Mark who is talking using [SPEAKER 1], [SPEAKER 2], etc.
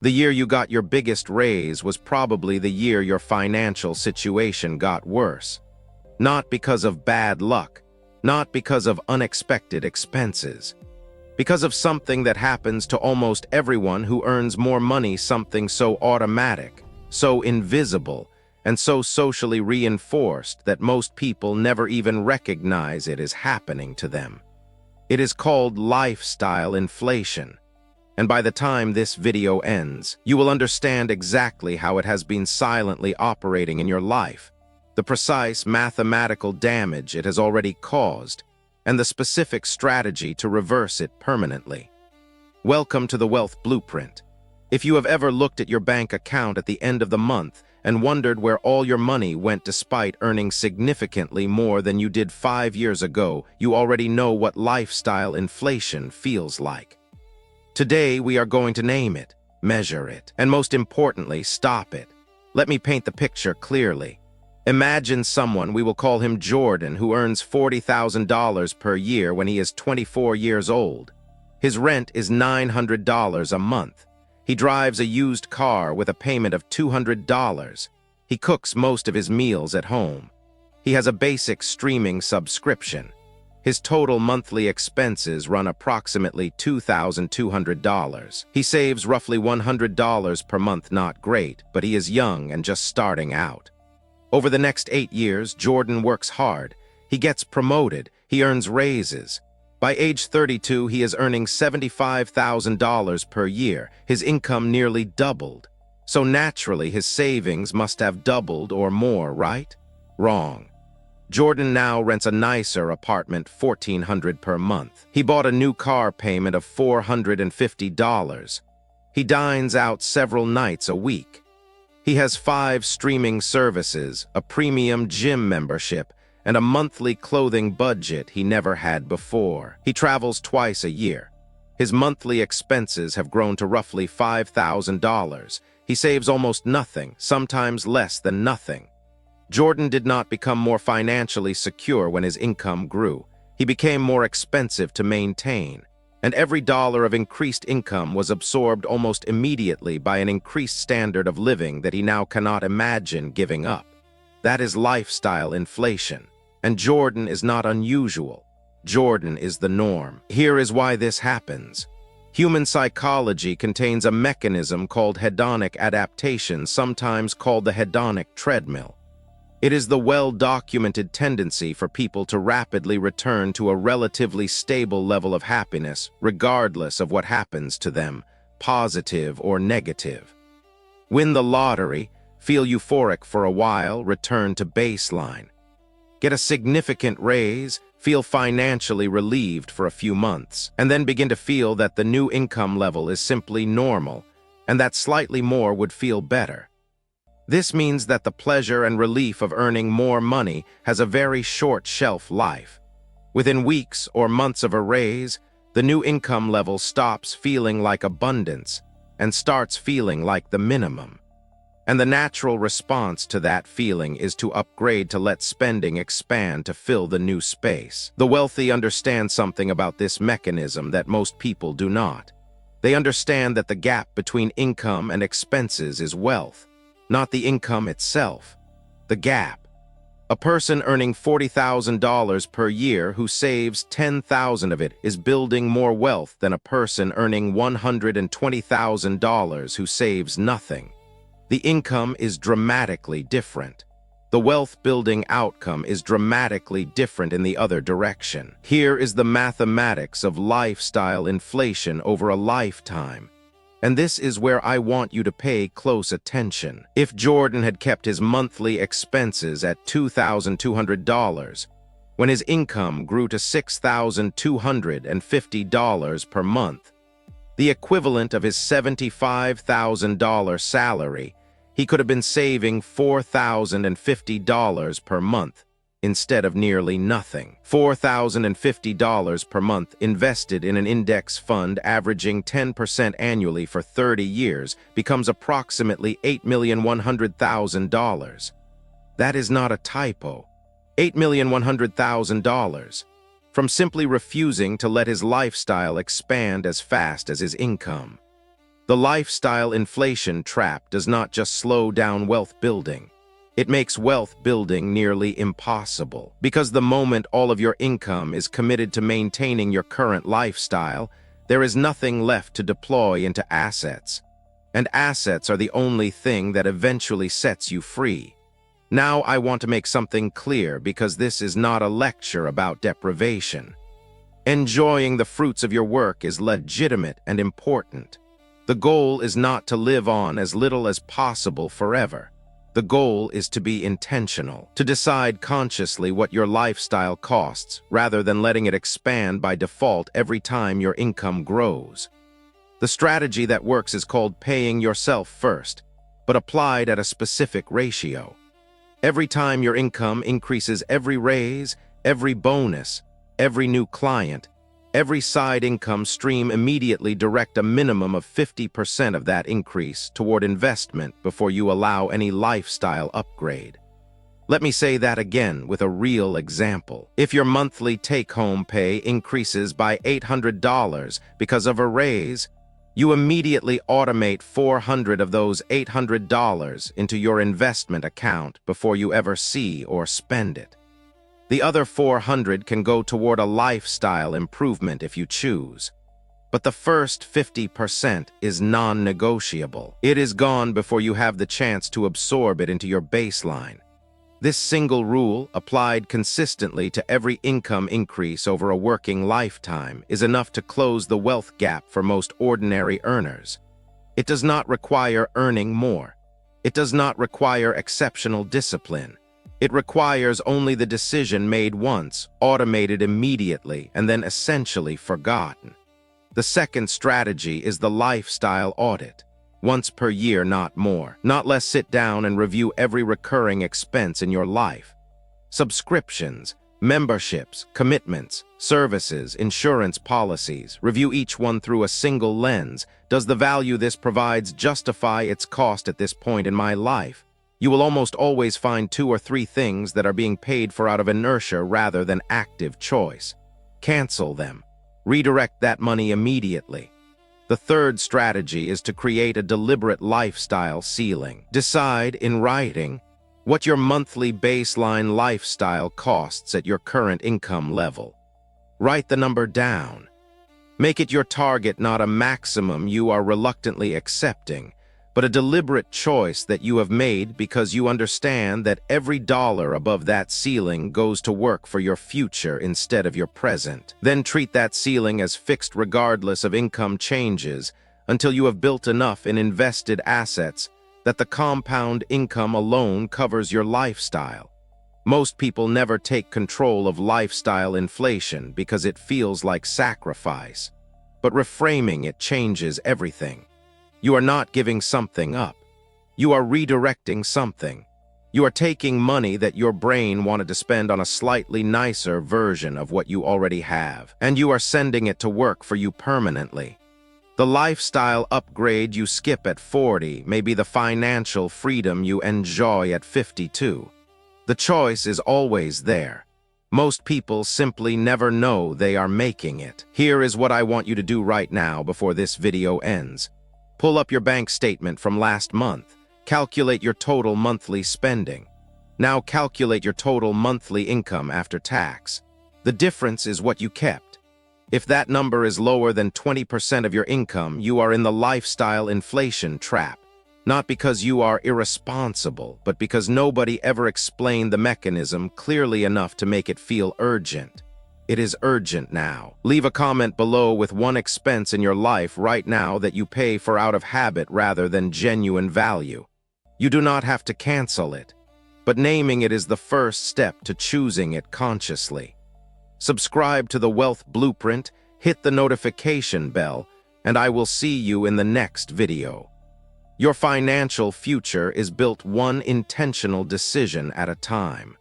[SPEAKER 1] The year you got your biggest raise was probably the year your financial situation got worse. Not because of bad luck, not because of unexpected expenses, because of something that happens to almost everyone who earns more money, something so automatic, so invisible, and so socially reinforced that most people never even recognize it is happening to them. It is called lifestyle inflation. And by the time this video ends, you will understand exactly how it has been silently operating in your life, the precise mathematical damage it has already caused, and the specific strategy to reverse it permanently. Welcome to the Wealth Blueprint. If you have ever looked at your bank account at the end of the month and wondered where all your money went despite earning significantly more than you did 5 years ago, you already know what lifestyle inflation feels like. Today, we are going to name it, measure it, and most importantly, stop it. Let me paint the picture clearly. Imagine someone, we will call him Jordan, who earns $40,000 per year when he is 24 years old. His rent is $900 a month. He drives a used car with a payment of $200. He cooks most of his meals at home. He has a basic streaming subscription. His total monthly expenses run approximately $2,200. He saves roughly $100 per month, not great, but he is young and just starting out. Over the next 8 years, Jordan works hard. He gets promoted. He earns raises. By age 32, he is earning $75,000 per year. His income nearly doubled. So naturally, his savings must have doubled or more, right? Wrong. Jordan now rents a nicer apartment, $1,400 per month. He bought a new car, payment of $450. He dines out several nights a week. He has 5 streaming services, a premium gym membership, and a monthly clothing budget he never had before. He travels twice a year. His monthly expenses have grown to roughly $5,000. He saves almost nothing, sometimes less than nothing. Jordan did not become more financially secure when his income grew. He became more expensive to maintain, and every dollar of increased income was absorbed almost immediately by an increased standard of living that he now cannot imagine giving up. That is lifestyle inflation, and Jordan is not unusual. Jordan is the norm. Here is why this happens. Human psychology contains a mechanism called hedonic adaptation, sometimes called the hedonic treadmill. It is the well-documented tendency for people to rapidly return to a relatively stable level of happiness, regardless of what happens to them, positive or negative. Win the lottery, feel euphoric for a while, return to baseline. Get a significant raise, feel financially relieved for a few months, and then begin to feel that the new income level is simply normal, and that slightly more would feel better. This means that the pleasure and relief of earning more money has a very short shelf life. Within weeks or months of a raise, the new income level stops feeling like abundance and starts feeling like the minimum. And the natural response to that feeling is to upgrade to let spending expand to fill the new space. The wealthy understand something about this mechanism that most people do not. They understand that the gap between income and expenses is wealth, not the income itself. The gap. A person earning $40,000 per year who saves $10,000 of it is building more wealth than a person earning $120,000 who saves nothing. The income is dramatically different. The wealth-building outcome is dramatically different in the other direction. Here is the mathematics of lifestyle inflation over a lifetime. And this is where I want you to pay close attention. If Jordan had kept his monthly expenses at $2,200, when his income grew to $6,250 per month, the equivalent of his $75,000 salary, he could have been saving $4,050 per month instead of nearly nothing. $4,050 per month invested in an index fund averaging 10% annually for 30 years becomes approximately $8,100,000. That is not a typo. $8,100,000 from simply refusing to let his lifestyle expand as fast as his income. The lifestyle inflation trap does not just slow down wealth building. It makes wealth building nearly impossible, because the moment all of your income is committed to maintaining your current lifestyle, there is nothing left to deploy into assets. And assets are the only thing that eventually sets you free. Now I want to make something clear, because this is not a lecture about deprivation. Enjoying the fruits of your work is legitimate and important. The goal is not to live on as little as possible forever. The goal is to be intentional, to decide consciously what your lifestyle costs, rather than letting it expand by default every time your income grows. The strategy that works is called paying yourself first, but applied at a specific ratio. Every time your income increases, every raise, every bonus, every new client, every side income stream, immediately direct a minimum of 50% of that increase toward investment before you allow any lifestyle upgrade. Let me say that again with a real example. If your monthly take-home pay increases by $800 because of a raise, you immediately automate $400 of those $800 into your investment account before you ever see or spend it. The other $400 can go toward a lifestyle improvement if you choose. But the first 50% is non-negotiable. It is gone before you have the chance to absorb it into your baseline. This single rule, applied consistently to every income increase over a working lifetime, is enough to close the wealth gap for most ordinary earners. It does not require earning more. It does not require exceptional discipline. It requires only the decision made once, automated immediately, and then essentially forgotten. The second strategy is the lifestyle audit. Once per year, not more. Not less. Sit down and review every recurring expense in your life. Subscriptions, memberships, commitments, services, insurance policies. Review each one through a single lens. Does the value this provides justify its cost at this point in my life? You will almost always find 2 or 3 things that are being paid for out of inertia rather than active choice. Cancel them. Redirect that money immediately. The third strategy is to create a deliberate lifestyle ceiling. Decide in writing what your monthly baseline lifestyle costs at your current income level. Write the number down. Make it your target, not a maximum you are reluctantly accepting, but a deliberate choice that you have made because you understand that every dollar above that ceiling goes to work for your future instead of your present. Then treat that ceiling as fixed regardless of income changes until you have built enough in invested assets that the compound income alone covers your lifestyle. Most people never take control of lifestyle inflation because it feels like sacrifice, but reframing it changes everything. You are not giving something up. You are redirecting something. You are taking money that your brain wanted to spend on a slightly nicer version of what you already have, and you are sending it to work for you permanently. The lifestyle upgrade you skip at 40 may be the financial freedom you enjoy at 52. The choice is always there. Most people simply never know they are making it. Here is what I want you to do right now before this video ends. Pull up your bank statement from last month. Calculate your total monthly spending. Now calculate your total monthly income after tax. The difference is what you kept. If that number is lower than 20% of your income, you are in the lifestyle inflation trap. Not because you are irresponsible, but because nobody ever explained the mechanism clearly enough to make it feel urgent. It is urgent now. Leave a comment below with one expense in your life right now that you pay for out of habit rather than genuine value. You do not have to cancel it, but naming it is the first step to choosing it consciously. Subscribe to the Wealth Blueprint, hit the notification bell, and I will see you in the next video. Your financial future is built one intentional decision at a time.